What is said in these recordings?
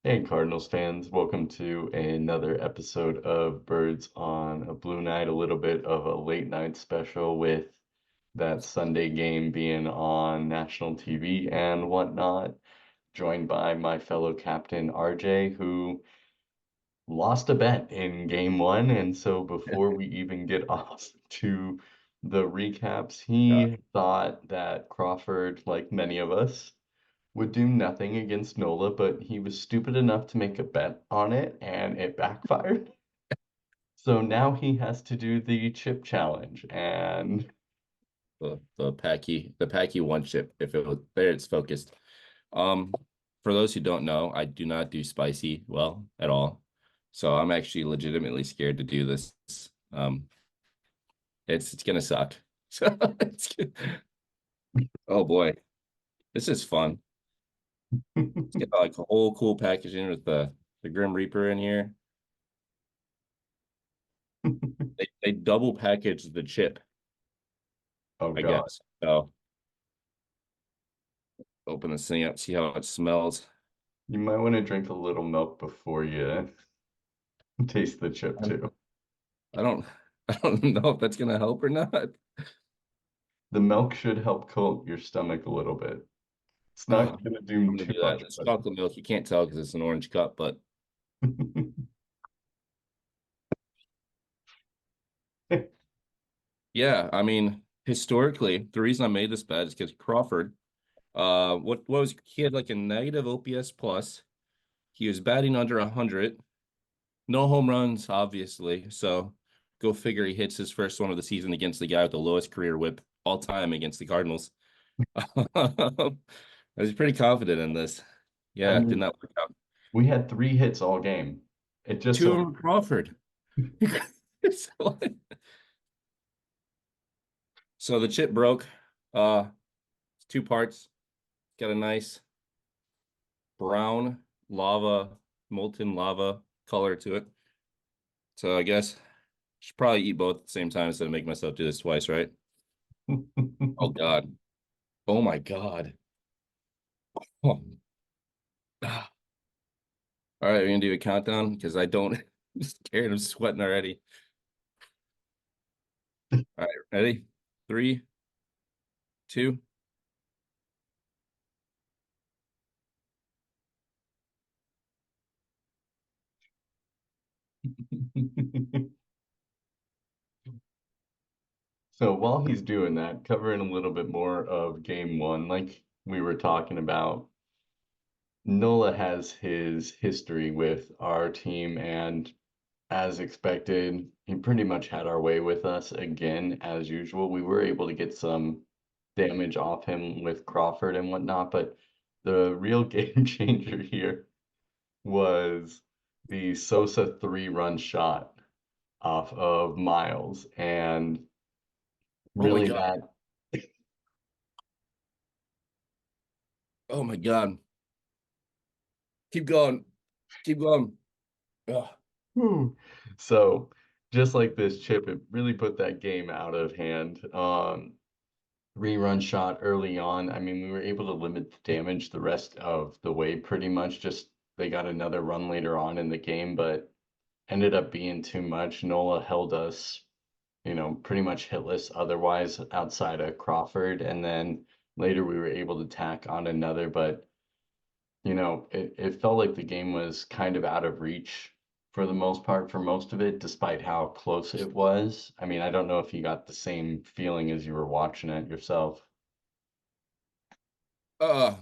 Hey, Cardinals fans, welcome to another episode of Birds on a Blue Night, a little bit of a late night special with that Sunday game being on national TV and whatnot. Joined by my fellow captain RJ, who lost a bet in game one. And so before we even get off to the recaps, Yeah. he thought that Crawford, like many of us, would do nothing against Nola, but he was stupid enough to make a bet on it and it backfired. So now he has to do the chip challenge. And The Packy one chip. If it was there, it's focused. Um, for those who don't know, I do not do spicy well at all. So I'm actually legitimately scared to do this. Um, it's gonna suck. So oh boy, this is fun. Let's get like a whole cool packaging with the Grim Reaper in here. They double package the chip, oh I God, guess. So open this thing up, see how it smells. you might want to drink a little milk before you taste the chip too. I don't I don't know if that's gonna help or not. The milk should help coat your stomach a little bit. It's Oh, not going to do I'm gonna too do that. much, It's but chocolate milk. You can't tell because it's an orange cup, but yeah, I mean, historically, the reason I made this bet is because Crawford, what was he had like a negative OPS plus. He was batting under 100, no home runs, obviously. So go figure, he hits his first one of the season against the guy with the lowest career whip all time against the Cardinals. I was pretty confident in this. I Yeah, it did mean, not work out. we had three hits all game. It just Two so of them Crawford. So, so the chip broke. It's two parts. Got a nice brown lava, molten lava color to it. So I guess I should probably eat both at the same time instead of make myself do this twice, right? Oh God. Oh my God. Oh. Ah. All right, we're gonna do a countdown because I don't I'm scared. I'm sweating already. All right, ready? Three, two. So while he's doing that, covering a little bit more of game one, like we were talking about, Nola has his history with our team, and as expected, he pretty much had our way with us again, as usual. We were able to get some damage off him with Crawford and whatnot, but the real game changer here was the Sosa three-run shot off of Miles, and Oh my really God. that. Oh my God. Keep going. Keep going. Ugh. Whew. So just like this chip, it really put that game out of hand. Rerun shot early on. I mean, we were able to limit the damage the rest of the way pretty much. Just they got another run later on in the game, but ended up being too much. Nola held us, pretty much hitless otherwise outside of Crawford. And then later we were able to tack on another, but it felt like the game was kind of out of reach for the most part for most of it, despite how close it was. I mean, I don't know if you got the same feeling as you were watching it yourself. Uh,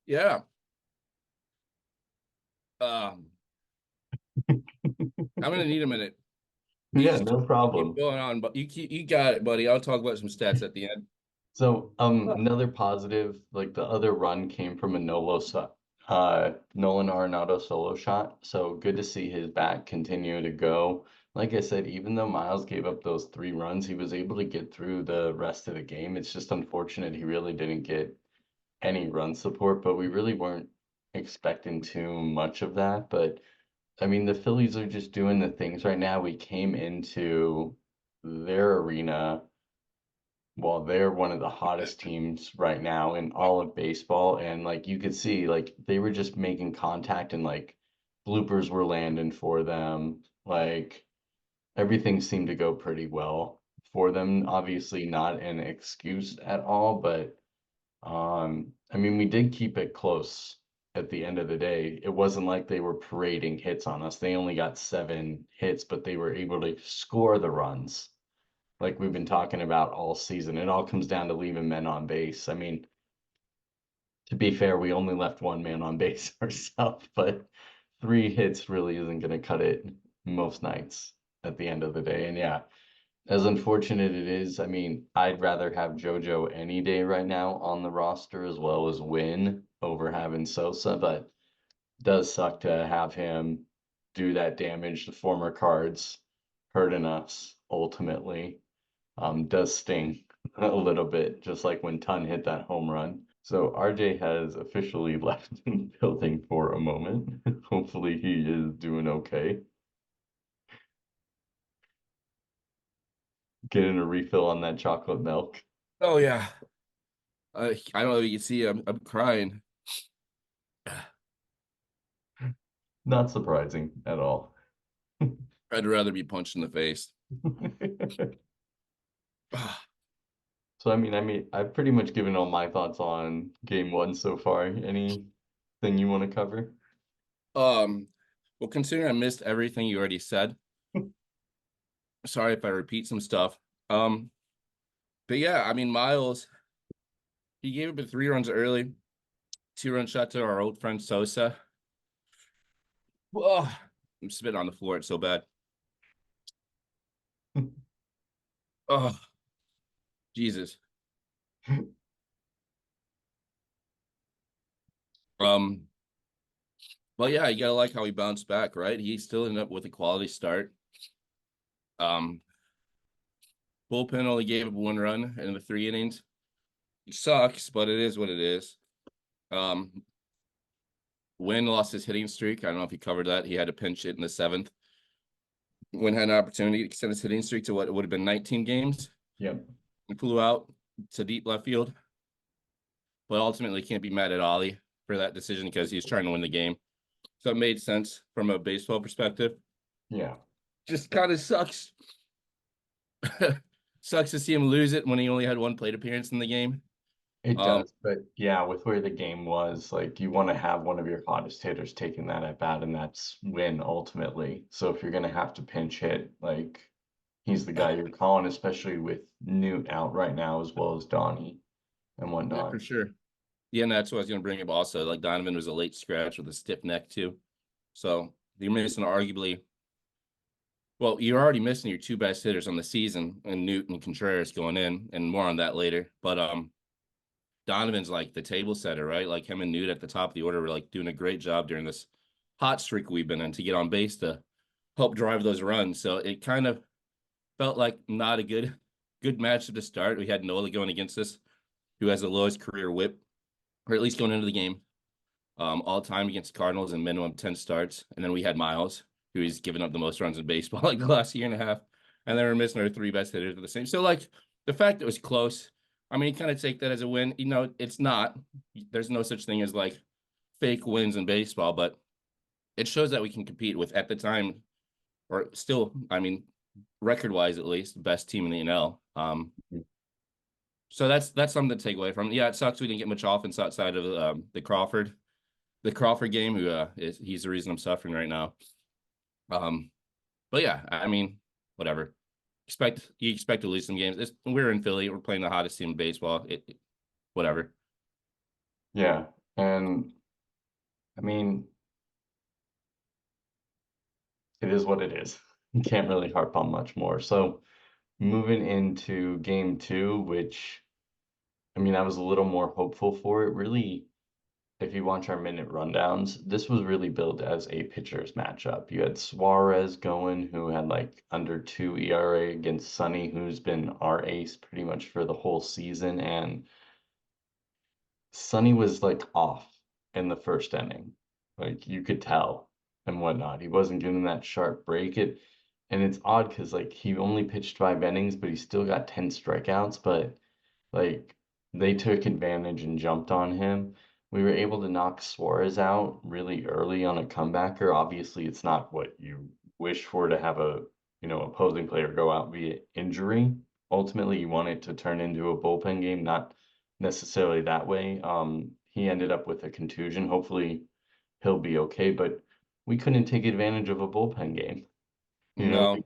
yeah. Um, I'm gonna need a minute. You Yeah, just no keep problem. going on, but you got it, buddy. I'll talk about some stats at the end. So, another positive, like the other run came from a Nolan Arenado solo shot. So good to see his bat continue to go. Like I said, even though Miles gave up those three runs, he was able to get through the rest of the game. It's just unfortunate he really didn't get any run support, but we really weren't expecting too much of that. But I mean, the Phillies are just doing the things right now. We came into their arena well, they're one of the hottest teams right now in all of baseball. And like you could see, like they were just making contact and like bloopers were landing for them. Like everything seemed to go pretty well for them. Obviously not an excuse at all, but I mean we did keep it close at the end of the day. It wasn't like they were parading hits on us. They only got 7 hits, but they were able to score the runs like we've been talking about all season. It all comes down to leaving men on base. I mean, to be fair, we only left one man on base ourselves, but 3 hits really isn't going to cut it most nights at the end of the day. And yeah, as unfortunate it is, I mean, I'd rather have JoJo any day right now on the roster as well as Win over having Sosa, but it does suck to have him do that damage. The former cards hurting us ultimately does sting a little bit, just like when Tun hit that home run. So RJ has officially left the building for a moment. Hopefully he is doing okay. Getting a refill on that chocolate milk. Oh yeah. I don't know if you can see I'm crying. Not surprising at all. I'd rather be punched in the face. So I mean, I've pretty much given all my thoughts on game one so far. Anything you want to cover? Um, well, considering I missed everything you already said, sorry if I repeat some stuff. Um, but yeah, I mean Miles, he gave up 3 runs early, 2 run shot to our old friend Sosa. Oh, I'm spitting on the floor. It's so bad. Oh, Jesus. Um, well, yeah, you gotta like how he bounced back, right? He still ended up with a quality start. Um, bullpen only gave up 1 run in the 3 innings. It sucks, but it is what it is. Um, Wynn lost his hitting streak. I don't know if he covered that. He had a pinch hit in the 7th. Wynn had an opportunity to extend his hitting streak to what would have been 19 games. Yep. He flew out to deep left field, but ultimately can't be mad at Ollie for that decision because he's trying to win the game. So it made sense from a baseball perspective. Yeah. Just kind of sucks. Sucks to see him lose it when he only had 1 plate appearance in the game. It Um, does, but yeah, with where the game was, like you want to have one of your hottest hitters taking that at bat, and that's Win ultimately. So if you're gonna have to pinch hit, like he's the guy you're calling, especially with Noot out right now as well as Donnie and yeah, whatnot. for sure. Yeah, and that's what I was going to bring up also. Like Donovan was a late scratch with a stiff neck too. So you're missing arguably, well, you're already missing your 2 best hitters on the season and Newt and Contreras going in, and more on that later. But Donovan's like the table setter, right? Like him and Newt at the top of the order were like doing a great job during this hot streak we've been in to get on base to help drive those runs. So it kind of felt like not a good matchup to start. We had Nola going against us, who has the lowest career whip, or at least going into the game, all time against the Cardinals and minimum 10 starts. And then we had Miles, who he's given up the most runs in baseball like the last year and a half. And then we're missing our 3 best hitters at the same. So like the fact that it was close, I mean, you kind of take that as a win. You know, it's not. There's no such thing as like fake wins in baseball, but it shows that we can compete with at the time, or still, I mean, record wise at least, the best team in the NL. So that's something to take away from. Yeah, it sucks we didn't get much offense outside of the Crawford game. Who he's the reason I'm suffering right now. Um, but yeah, I mean, whatever. You expect to lose some games. We're in Philly. We're playing the hottest team in baseball. Whatever. Yeah, and I mean, it is what it is. You can't really harp on much more. So moving into game two, which I mean, I was a little more hopeful for it. Really, if you watch our minute rundowns, this was really built as a pitcher's matchup. You had Suarez going, who had like under 2 ERA against Sonny, who's been our ace pretty much for the whole season. And Sonny was like off in the first inning. Like you could tell and whatnot. He wasn't getting that sharp break. And it's odd because like he only pitched 5 innings, but he still got 10 strikeouts. But Like they took advantage and jumped on him. We were able to knock Suarez out really early on a comebacker. Obviously, it's not what you wish for to have a, opposing player go out via injury. Ultimately, you want it to turn into a bullpen game, not necessarily that way. He ended up with a contusion. Hopefully, he'll be okay, but we couldn't take advantage of a bullpen game. You know, No,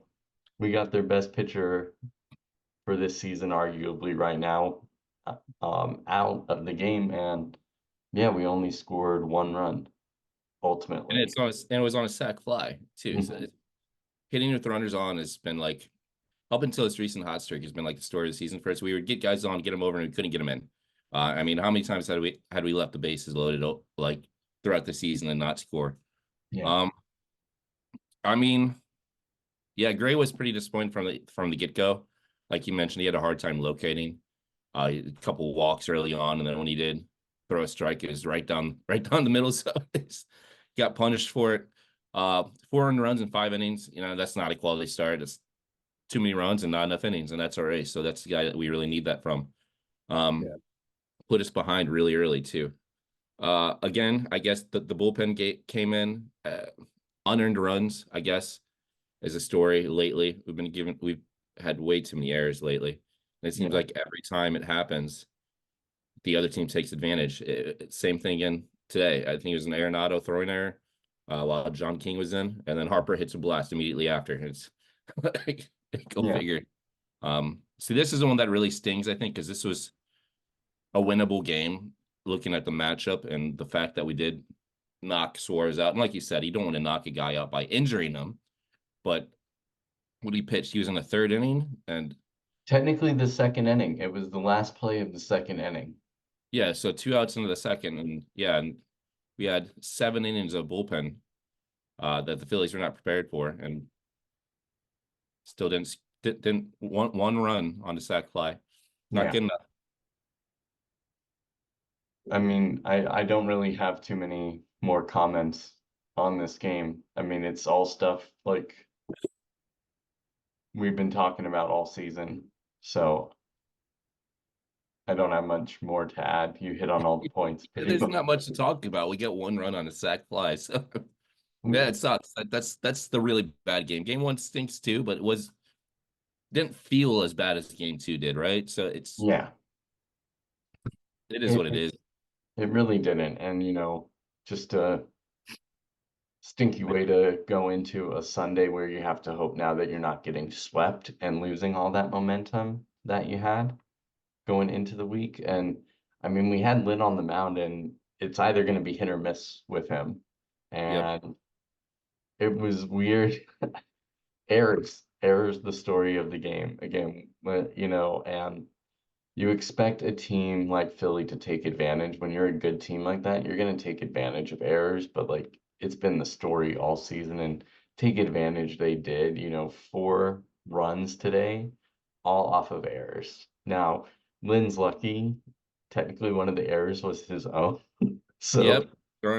we got their best pitcher for this season, arguably right now, out of the game. And yeah, we only scored one run and ultimately. it was on a sac fly too. So Mhm. hitting with runners on has been like up until this recent hot streak has been like the story of the season for us. We would get guys on, get them over, and we couldn't get them in. I mean, how many times had we left the bases loaded like throughout the season and not score? Yeah, Um, I mean, yeah, Gray was pretty disappointing from the get go. Like you mentioned, he had a hard time locating. A couple walks early on, and then when he did throw a strike, it was right down the middle. So he's got punished for it. 4 runs in 5 innings. You know, that's not a quality start. It's too many runs and not enough innings, and that's our ace. So that's the guy that we really need that from. yeah, Um, put us behind really early too. Again, I guess the bullpen gate came in. Unearned runs, I guess, is a story lately. We've had way too many errors lately. And it seems yeah, like every time it happens, the other team takes advantage. Same thing again today. I think it was an Arenado throwing error while John King was in, and then Harper hits a blast immediately after. It's like, go yeah, figure. So this is the one that really stings, I think, because this was a winnable game. Looking at the matchup and the fact that we did knock Suarez out, and like you said, you don't want to knock a guy out by injuring him. But when he pitched, he was in the third inning, and technically the second inning. It was the last play of the second inning. yeah, so 2 outs into the second, and yeah, and we had 7 innings of bullpen that the Phillies were not prepared for, and still didn't one run on the sac fly. Not Yeah. good enough. I mean, I don't really have too many more comments on this game. I mean, it's all stuff like we've been talking about all season. So I don't have much more to add. You hit on all the points pretty There's much. not much to talk about. We get 1 run on a sac fly, so yeah, Yeah. it sucks. That's the really bad game. Game one stinks too, but it was didn't feel as bad as game two did, right? So Yeah. it is It, what it is. it really didn't. And, just a stinky way to go into a Sunday where you have to hope now that you're not getting swept and losing all that momentum that you had going into the week. And I mean, we had Lynn on the mound, and it's either going to be hit or miss with him. Yep. And it was weird. Errors, the story of the game again, and you expect a team like Philly to take advantage. When you're a good team like that, you're going to take advantage of errors, but like it's been the story all season and take advantage they did, 4 runs today, all off of errors. Now, Lynn's lucky. Technically, one of the errors was his own. So Yep.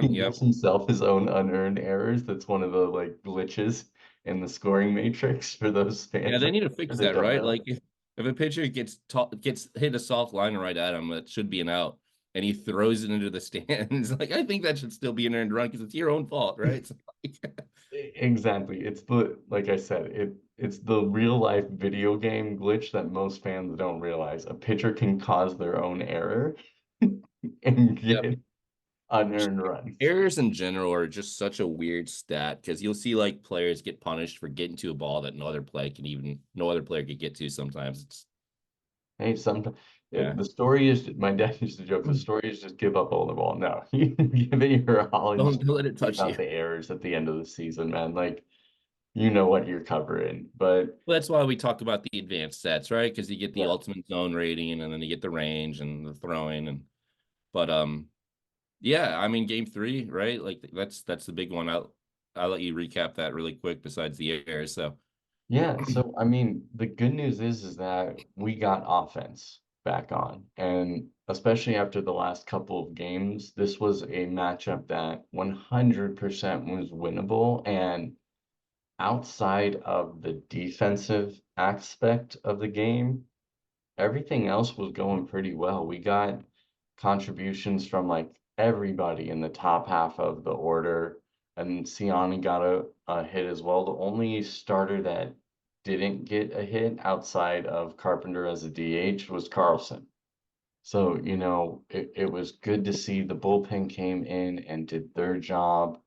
he Yep. gives himself his own unearned errors. That's one of the like glitches in the scoring matrix for those Yeah, fans they out need to there fix that that, don't right? know. Like if a pitcher gets hit a soft line right at him, that should be an out, and he throws it into the stands. Like I think that should still be an earned run because it's your own fault, right? So, like, Exactly. It's the like I said, it's the real life video game glitch that most fans don't realize. A pitcher can cause their own error and yep. get unearned runs. Errors in general are just such a weird stat because you'll see like players get punished for getting to a ball that no other player could get to sometimes. It's Hey, sometimes yeah. the story is my dad used to joke, the story is just give up on the ball. No, you give it your all and just Don't let it leave touch you. out the errors at the end of the season, man. Like you know what you're covering. But Well, that's why we talk about the advanced stats, right? Because you get the yeah, ultimate zone rating and then you get the range and the throwing and but yeah, I mean game three, right? Like that's the big one. I'll let you recap that really quick besides the air. So yeah. So I mean, the good news is that we got offense back on, and especially after the last couple of games, this was a matchup that 100% was winnable. And outside of the defensive aspect of the game, everything else was going pretty well. We got contributions from like everybody in the top half of the order, and Siani got a hit as well. The only starter that didn't get a hit outside of Carpenter as a DH was Carlson. So, it was good to see the bullpen came in and did their job.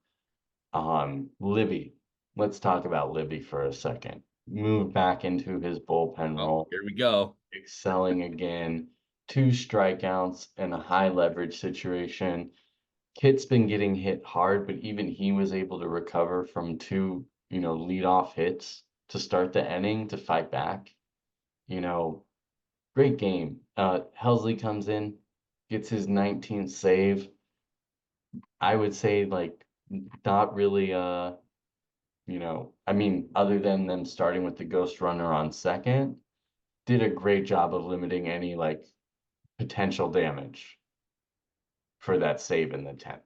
Libby, let's talk about Libby for a second. Moved back into his bullpen Oh, role, here we go. excelling again. Two strikeouts in a high leverage situation. Kit's been getting hit hard, but even he was able to recover from two, leadoff hits to start the inning to fight back. You know, Great game. Helsley comes in, gets his 19th save. I would say like not really I mean, other than them starting with the ghost runner on second, did a great job of limiting any like potential damage for that save in the 10th.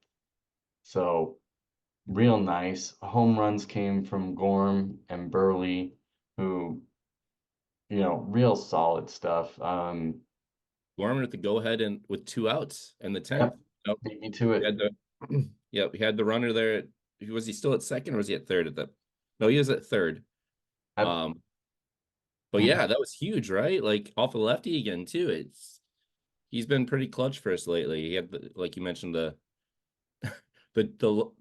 So real nice. Home runs came from Gorm and Burley, who, real solid stuff. Gorman with the go ahead and with 2 outs and the 10th. Yep, Nope. beat me to He it. had the yeah, he had the runner there. Was he still at second or was he at third at the no, he was at third. Yep. Um, but yeah, that was huge, right? Like off the lefty again, too. He's been pretty clutch for us lately. He had like you mentioned, the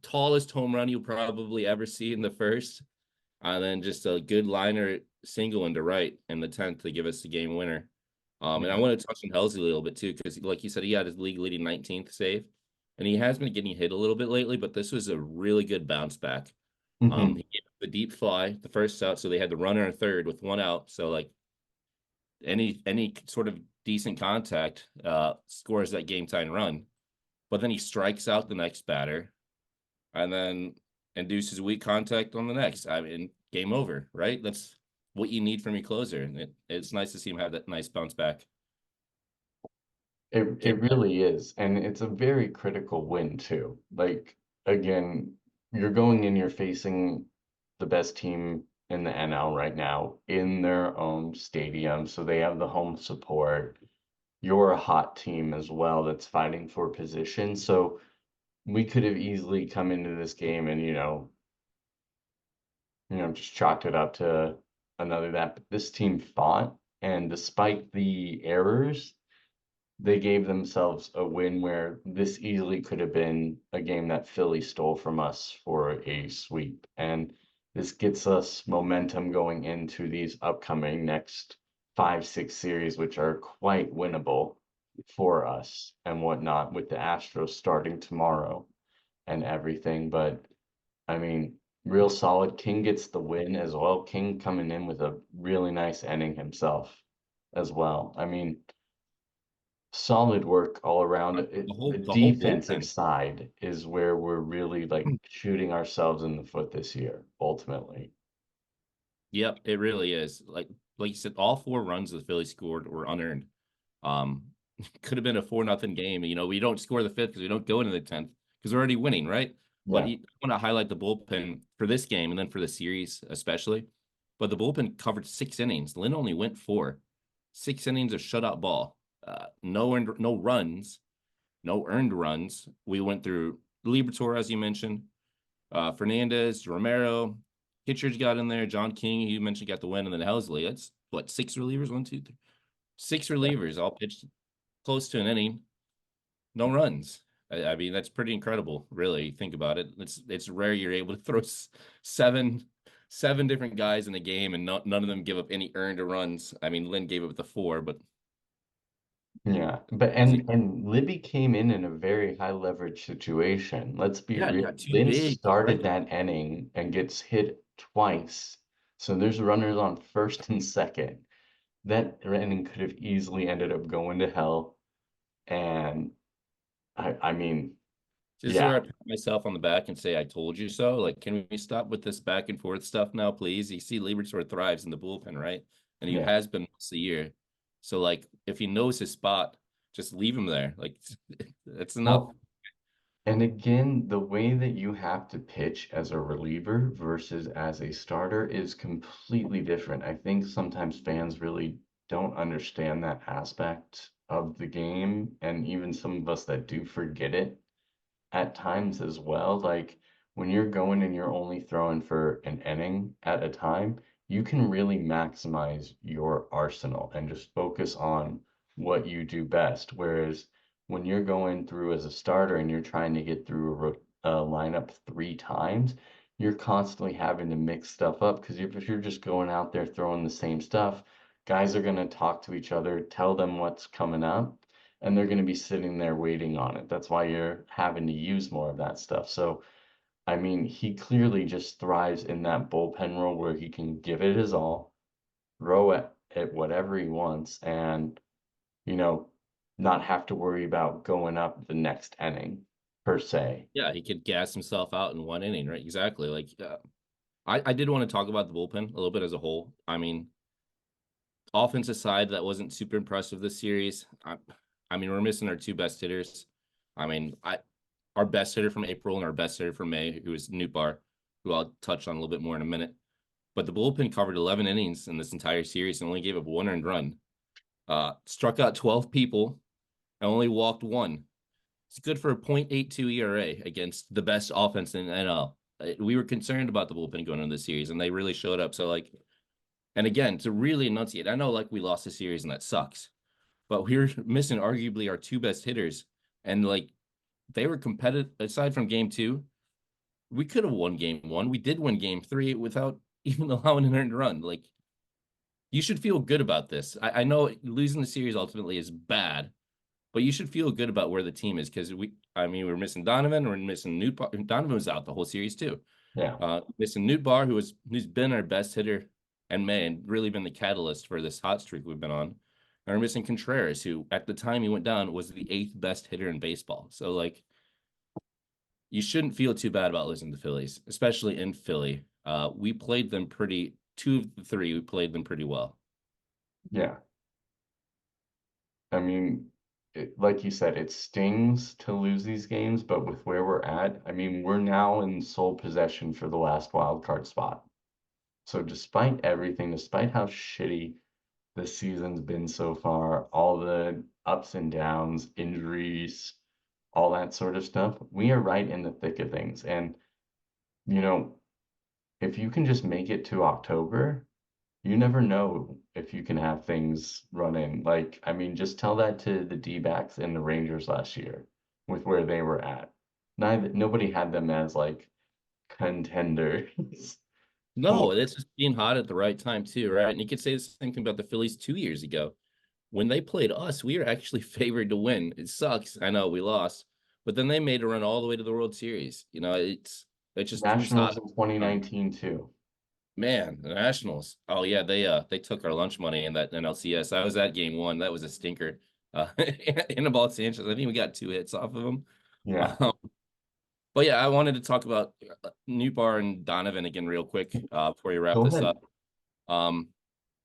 tallest home run you'll probably ever see in the first, and then just a good liner single into right in the 10th to give us the game winner. And I Yeah. want to touch on Helsley a little bit too, because like you said, he had his league leading 19th save, and he has been getting hit a little bit lately, but this was a really good bounce back. Hmm. He gave up the deep fly, the first out, so they had the runner in third with 1 out. So like any sort of decent contact scores that game tying run. But then he strikes out the next batter and then induces weak contact on the next. I mean, game over, right? That's what you need from your closer. And it's nice to see him have that nice bounce back. It really is. And it's a very critical win too. Like again, you're going in, you're facing the best team in the NL right now in their own stadium. So they have the home support. You're a hot team as well that's fighting for position. So we could have easily come into this game and, just chalked it up to another that. But this team fought, and despite the errors, they gave themselves a win where this easily could have been a game that Philly stole from us for a sweep. And this gets us momentum going into these upcoming next 5, 6 series, which are quite winnable for us and whatnot, with the Astros starting tomorrow and everything. But I mean, real solid. King gets the win as well. King coming in with a really nice inning himself as well. I mean, solid work all around. The The whole defensive bullpen. side is where we're really like shooting ourselves in the foot this year, ultimately. Yep, it really is. Like you said, all 4 runs the Phillies scored were unearned. Um, could have been a 4-0 game. We don't score the fifth because we don't go into the 10th because we're already winning, right? But Yeah. I want to highlight the bullpen for this game and then for the series especially. But the bullpen covered 6 innings. Lynn only went 4. 6 innings of shutout ball. No runs, no earned runs. We went through Liberatore, as you mentioned, Fernandez, Romero, Hitchers got in there, John King, you mentioned got the win, and then Helsley. That's what, 6 relievers? One, two, three. 6 relievers all pitched close to an inning, no runs. I mean, that's pretty incredible, really. Think about it. It's rare you're able to throw seven seven different guys in a game and none of them give up any earned runs. I mean, Lynn gave up the 4, but Yeah, but was it? and Libby came in a very high leverage situation. Let's be Yeah, real. yeah, two Lynn big started strikeouts. that inning and gets hit twice. So there's runners on first and second. That inning could have easily ended up going to hell. And I mean, This is yeah, where I pat myself on the back and say, I told you so. Like, can we stop with this back and forth stuff now, please? You see, Liebertor thrives in the bullpen, right? And he yeah. has been most of the year. So, like, if he knows his spot, just leave him there. Like, that's enough. Well, and again, the way that you have to pitch as a reliever versus as a starter is completely different. I think sometimes fans really don't understand that aspect of the game, and even some of us that do forget it at times as well. Like when you're going and you're only throwing for an inning at a time, you can really maximize your arsenal and just focus on what you do best. Whereas when you're going through as a starter and you're trying to get through a lineup 3 times, you're constantly having to mix stuff up because if you're just going out there throwing the same stuff, guys are going to talk to each other, tell them what's coming up, and they're going to be sitting there waiting on it. That's why you're having to use more of that stuff. So, I mean, he clearly just thrives in that bullpen role where he can give it his all, throw at whatever he wants, and, you know, not have to worry about going up the next inning per se. Yeah, he could gas himself out in one inning, right? Exactly. Like, I did want to talk about the bullpen a little bit as a whole. I mean, offensive side, that wasn't super impressive this series. I mean, we're missing our two best hitters. I mean, our best hitter from April and our best hitter from May, who was Noot, who I'll touch on a little bit more in a minute. But the bullpen covered 11 innings in this entire series and only gave up one earned run. Struck out 12 people and only walked one. It's good for a .82 ERA against the best offense in NL. We were concerned about the bullpen going into the series, and they really showed up. So, like, and again, to really enunciate, I know like we lost the series and that sucks, but we're missing arguably our two best hitters, and like they were competitive. Aside from game two, we could have won game one. We did win game three without even allowing an earned run. Like you should feel good about this. I know losing the series ultimately is bad, but you should feel good about where the team is because I mean, we're missing Donovan, we're missing Newt. Donovan was out the whole series too. Yeah. Missing Noot, who's been our best hitter and May and really been the catalyst for this hot streak we've been on. And we're missing Contreras, who at the time he went down was the 8th best hitter in baseball. So like you shouldn't feel too bad about losing to the Phillies, especially in Philly. We played them pretty 2 of the 3, we played them pretty well. Yeah. I mean, like you said, it stings to lose these games, but with where we're at, I mean, we're now in sole possession for the last wild card spot. So despite everything, despite how shitty the season's been so far, all the ups and downs, injuries, all that sort of stuff, we are right in the thick of things. And, you know, if you can just make it to October, you never know if you can have things running. Like, I mean, just tell that to the D-backs and the Rangers last year with where they were at. Nobody had them as like contenders No, for. it's just being hot at the right time too, right? And you could say the same thing about the Phillies 2 years ago. When they played us, we were actually favored to win. It sucks. I know we lost, but then they made a run all the way to the World Series. You know, it's just who's Nationals hot. in 2019 too. Man, the Nationals. Oh yeah, they took our lunch money in that NLCS. I was at game one. That was a stinker. Anibal Sanchez. I think we got 2 hits off of him. Yeah. Um, but yeah, I wanted to talk about Newbar and Donovan again real quick before we wrap Go this ahead. up. Um,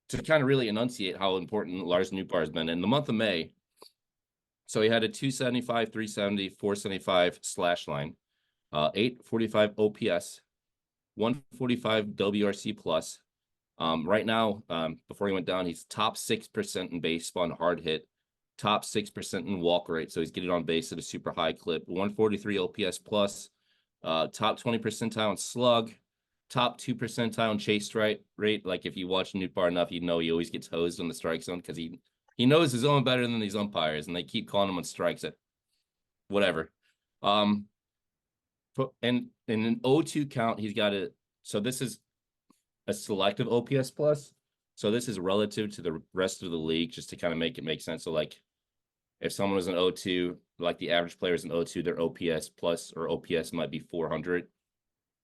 to kind of really enunciate how important Lars Nootbaar has been in the month of May. So he had a 275, 370, 475 slash line, 845 OPS, 145 WRC plus. Right now, before he went down, he's top 6% in baseball on hard hit, top 6% in walk rate. So he's getting on base at a super high clip, 143 OPS plus, top 20 percentile in slug, top 2 percentile in chase strike rate. Like if you watch Nootbaar enough, you know he always gets hosed on the strike zone because he knows his own better than these umpires, and they keep calling him on strikes at whatever. Um, and in an 0-2 count, he's got a so this is a selective OPS plus. So this is relative to the rest of the league, just to kind of make it make sense. So like if someone was an 0-2, like the average player is an 0-2, their OPS plus or OPS might be 400.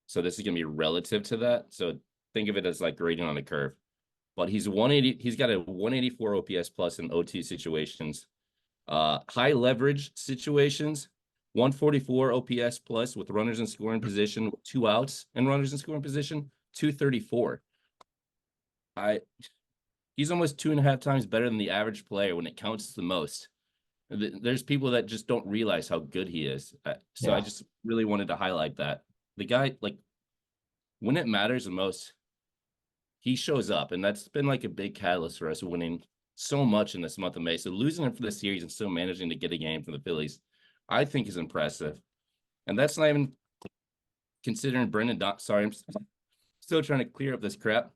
So this is going to be relative to that. So think of it as like grading on a curve. But he's 180. He's got a 184 OPS plus in 0-2 situations. High leverage situations, 144 OPS plus with runners in scoring position, with 2 outs and runners in scoring position, 234. I He's almost 2.5 times better than the average player when it counts the most. There's people that just don't realize how good he is. So I Yeah. just really wanted to highlight that. The guy, like, when it matters the most, he shows up, and that's been like a big catalyst for us winning so much in this month of May. So losing him for the series and still managing to get a game from the Phillies, I think is impressive. And that's not even considering Sorry, I'm still trying to clear up this crap.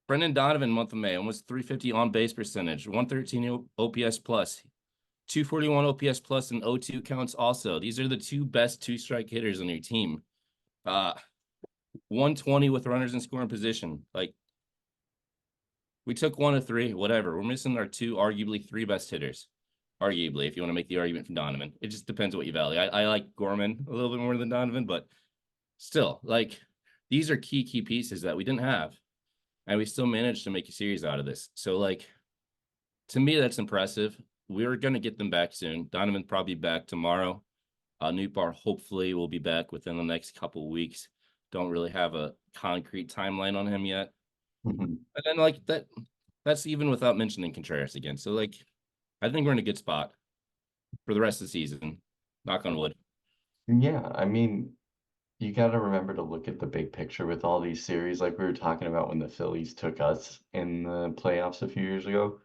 Brendan Donovan, month of May, almost 350 on base percentage, 113 OPS plus, 241 OPS plus, and O2 counts also. These are the two best two-strike hitters on your team. 120 with runners in scoring position. Like, we took 1 of 3, whatever. We're missing our two, arguably three best hitters. Arguably, if you want to make the argument for Donovan. It just depends what you value. I like Gorman a little bit more than Donovan, but still, like, these are key pieces that we didn't have. And we still managed to make a series out of this. So, like, to me, that's impressive. We're going to get them back soon. Donovan's probably back tomorrow. Noot hopefully will be back within the next couple of weeks. Don't really have a concrete timeline on him yet. Mhm. And then, like, that's even without mentioning Contreras again. So, like, I think we're in a good spot for the rest of the season. Knock on wood. Yeah, I mean, you got to remember to look at the big picture with all these series, like we were talking about when the Phillies took us in the playoffs a few years ago.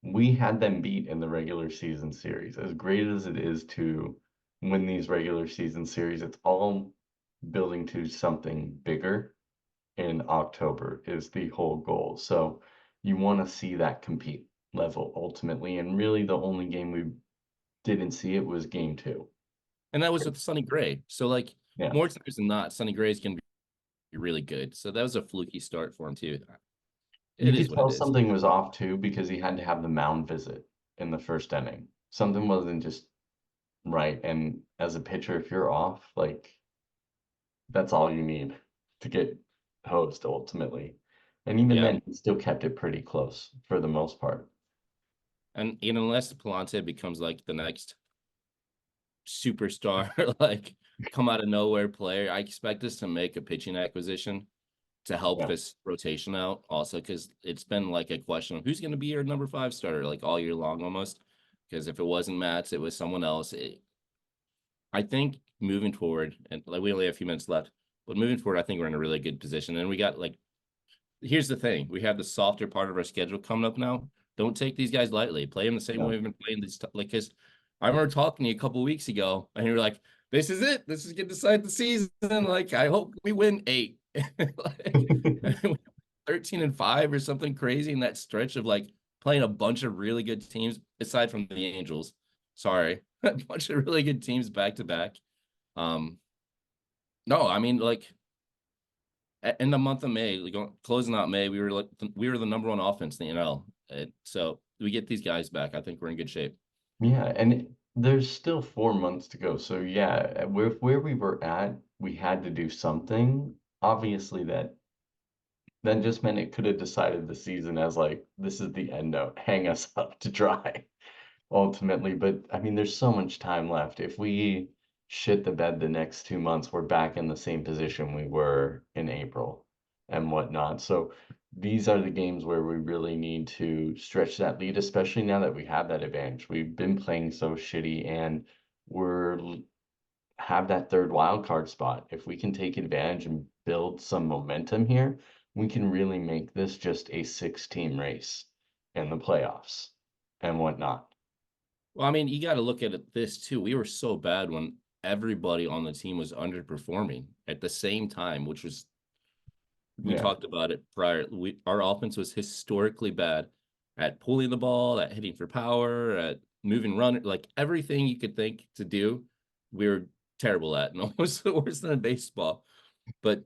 We had them beat in the regular season series. As great as it is to win these regular season series, it's all building to something bigger in October is the whole goal. So you want to see that compete level ultimately. And really, the only game we didn't see it was game 2. And that was with Sonny Gray. So, like, Yeah. more times than not, Sonny Gray is going to be really good. So that was a fluky start for him, too. You It could is what it tell is. something was off too because he had to have the mound visit in the first inning. Something wasn't just right. And as a pitcher, if you're off, like that's all you need to get hosed ultimately. And even Yeah. then, he still kept it pretty close for the most part. And unless Palante becomes like the next superstar, like come out of nowhere player, I expect us to make a pitching acquisition to help Yeah. this rotation out. Also, because it's been like a question of who's going to be your number 5 starter, like all year long almost. Because if it wasn't Matz, it was someone else. I think moving forward, and like we only have a few minutes left, but moving forward, I think we're in a really good position. And we got like, here's the thing: we have the softer part of our schedule coming up now. Don't take these guys lightly. Play them the same way No. we've been playing these. Like, because I remember talking to you a couple weeks ago, and you were like, "This is it. This is going to decide the season." Like, I hope we win 8, like 13-5 or something crazy in that stretch of like playing a bunch of really good teams, aside from the Angels. Sorry, a bunch of really good teams back to back. Um, no, I mean, like, in the month of May, like closing out May, we were the number 1 offense in the NL. So we get these guys back. I think we're in good shape. Yeah, and there's still 4 months to go. So yeah, where we were at, we had to do something. Obviously, that just meant it could have decided the season as like this is the end note, hang us up to dry ultimately. But I mean, there's so much time left. If we shit the bed the next 2 months, we're back in the same position we were in April and whatnot. So these are the games where we really need to stretch that lead, especially now that we have that advantage. We've been playing so shitty and we're have that third wild card spot. If we can take advantage and build some momentum here, we can really make this just a 6 team race in the playoffs and whatnot. Well, I mean, you got to look at this too. We were so bad when everybody on the team was underperforming at the same time, which was we Yeah. talked about it prior. Our offense was historically bad at pulling the ball, at hitting for power, at moving run, like everything you could think to do. We were terrible at, and almost worse than in baseball. But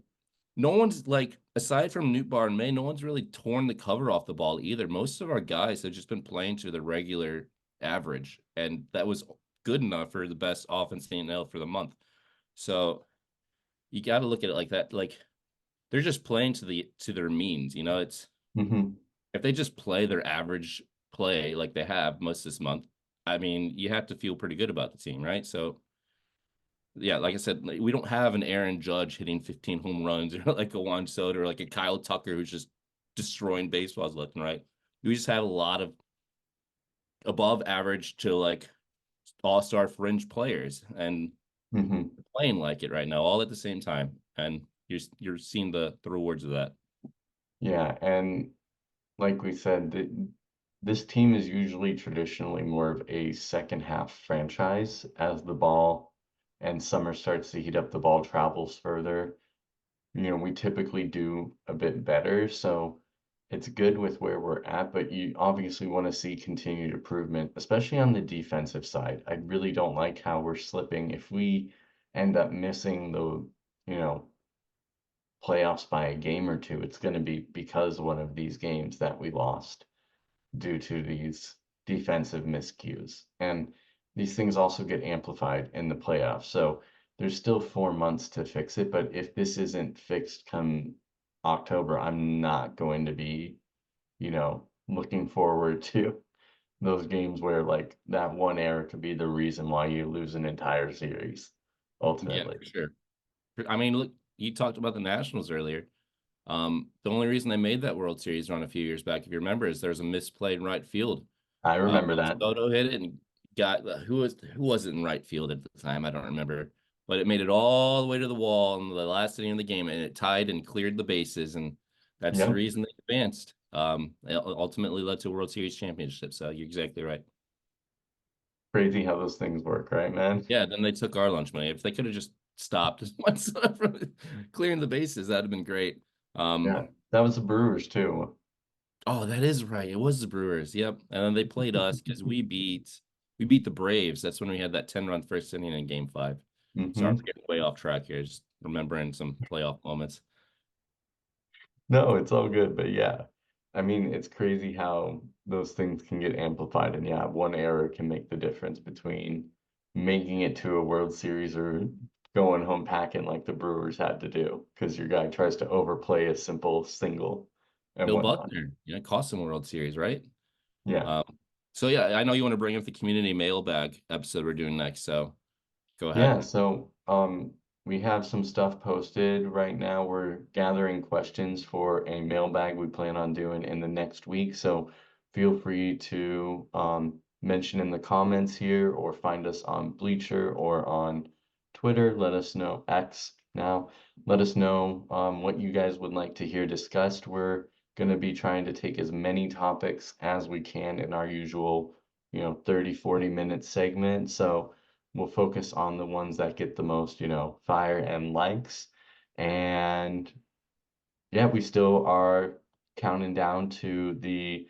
no one's like, aside from Noot and May, no one's really torn the cover off the ball either. Most of our guys have just been playing to the regular average, and that was good enough for the best offense in the NL for the month. So you got to look at it like that. Like they're just playing to their means. You know, it's Hmm. if they just play their average play like they have most of this month. I mean, you have to feel pretty good about the team, right? So yeah, like I said, like, we don't have an Aaron Judge hitting 15 home runs or like a Juan Soto or like a Kyle Tucker who's just destroying baseballs left and right. We just have a lot of above average to like all-star fringe players and Hmm. playing like it right now, all at the same time. And you're seeing the rewards of that. Yeah. And like we said, this team is usually traditionally more of a second half franchise as the ball and summer starts to heat up, the ball travels further. We typically do a bit better. So it's good with where we're at, but you obviously want to see continued improvement, especially on the defensive side. I really don't like how we're slipping. If we end up missing the, you know, playoffs by a game or two, it's going to be because one of these games that we lost due to these defensive miscues. And these things also get amplified in the playoffs. So there's still 4 months to fix it. But if this isn't fixed come October, I'm not going to be, looking forward to those games where like that one error could be the reason why you lose an entire series Yeah, ultimately. for sure. I mean, look, you talked about the Nationals earlier. The only reason they made that World Series run a few years back, if you remember, is there was a misplay in right field. I remember that. Soto hit it and got who was it in right field at the time? I don't remember, but it made it all the way to the wall in the last inning of the game, and it tied and cleared the bases, and that's the Yep. reason they advanced. It ultimately led to a World Series championship. So you're exactly right. Crazy how those things work, right, man? Yeah, then they took our lunch money. If they could have just stopped once from clearing the bases, that'd have been great. Yeah. That was the Brewers too. Oh, that is right. It was the Brewers. Yep. And then they played us because we beat the Braves. That's when we had that 10-run first inning in game five. Sorry, Hmm. we're getting way off track here. Just remembering some playoff moments. No, it's all good, but yeah. I mean, it's crazy how those things can get amplified, and yeah, one error can make the difference between making it to a World Series or going home packing like the Brewers had to do, because your guy tries to overplay a simple single and Bill whatnot. Buckner, it cost them a World Series, right? Yeah. Um, so yeah, I know you want to bring up the community mailbag episode we're doing next. So go ahead. Yeah, so we have some stuff posted right now. We're gathering questions for a mailbag we plan on doing in the next week. So feel free to mention in the comments here or find us on Bleacher or on Twitter. Let us know, X now. Let us know what you guys would like to hear discussed. We're going to be trying to take as many topics as we can in our usual, 30, 40-minute segment. So we'll focus on the ones that get the most, fire and likes. And yeah, we still are counting down to the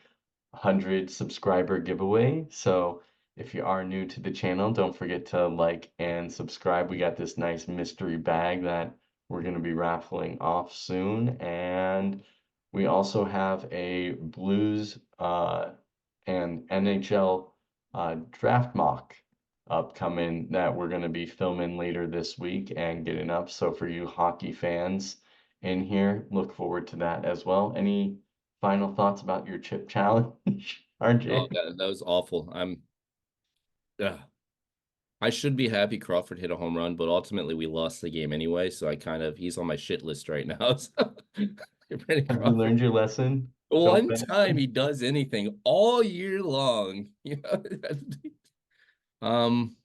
100 subscriber giveaway. So if you are new to the channel, don't forget to like and subscribe. We got this nice mystery bag that we're going to be raffling off soon. And we also have a Blues and NHL draft mock upcoming that we're going to be filming later this week and getting up. So for you hockey fans in here, look forward to that as well. Any final thoughts about your chip challenge, Oh, RJ? that was awful. Uh, I should be happy Crawford hit a home run, but ultimately we lost the game anyway. So he's on my shit list right now. So Brandon Have you Crawford. learned your lesson? Don't One bet. time he does anything all year long. Um,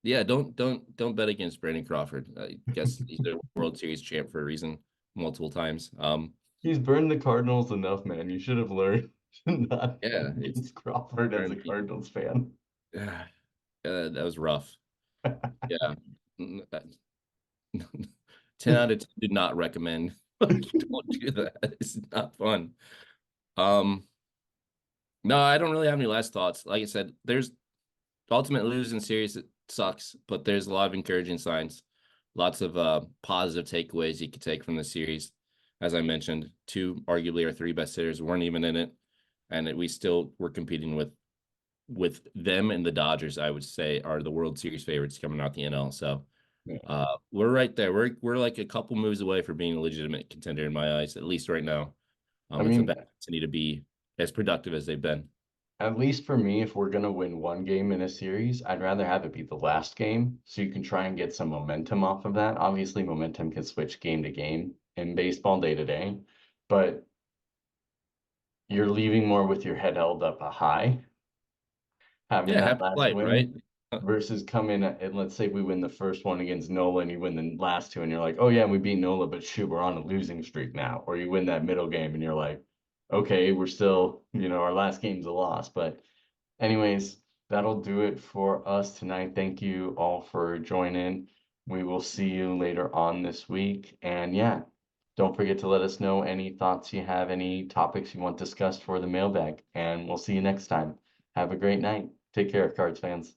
yeah, don't bet against Brandon Crawford. I guess he's a World Series champ for a reason, multiple times. He's burned the Cardinals enough, man. You should have learned to not bet Yeah, it's against Crawford as a Aaron. Cardinals fan. That was rough. Yeah. 10 out of 10 did not recommend. Don't do that. It's not fun. Um, no, I don't really have any last thoughts. Like I said, there's ultimately losing series, it sucks, but there's a lot of encouraging signs. Lots of positive takeaways you could take from the series. As I mentioned, two arguably our three best hitters weren't even in it, and we still were competing with them and the Dodgers, I would say, are the World Series favorites coming out the NL. So Yeah. we're right there. We're like a couple moves away from being a legitimate contender in my eyes, at least right now. I It's mean, about continue to be as productive as they've been. at least for me, if we're gonna win one game in a series, I'd rather have it be the last game so you can try and get some momentum off of that. Obviously, momentum can switch game to game in baseball day to day, but you're leaving more with your head held up a high, having Yeah, that happy last life, right? win versus coming and let's say we win the first one against Nola and you win the last two and you're like, oh yeah, we beat Nola, but shoot, we're on a losing streak now. Or you win that middle game and you're like, okay, we're still, our last game's a loss. But anyways, that'll do it for us tonight. Thank you all for joining. We will see you later on this week. And yeah, don't forget to let us know any thoughts you have, any topics you want discussed for the mailbag. And we'll see you next time. Have a great night. Take care, Cards fans.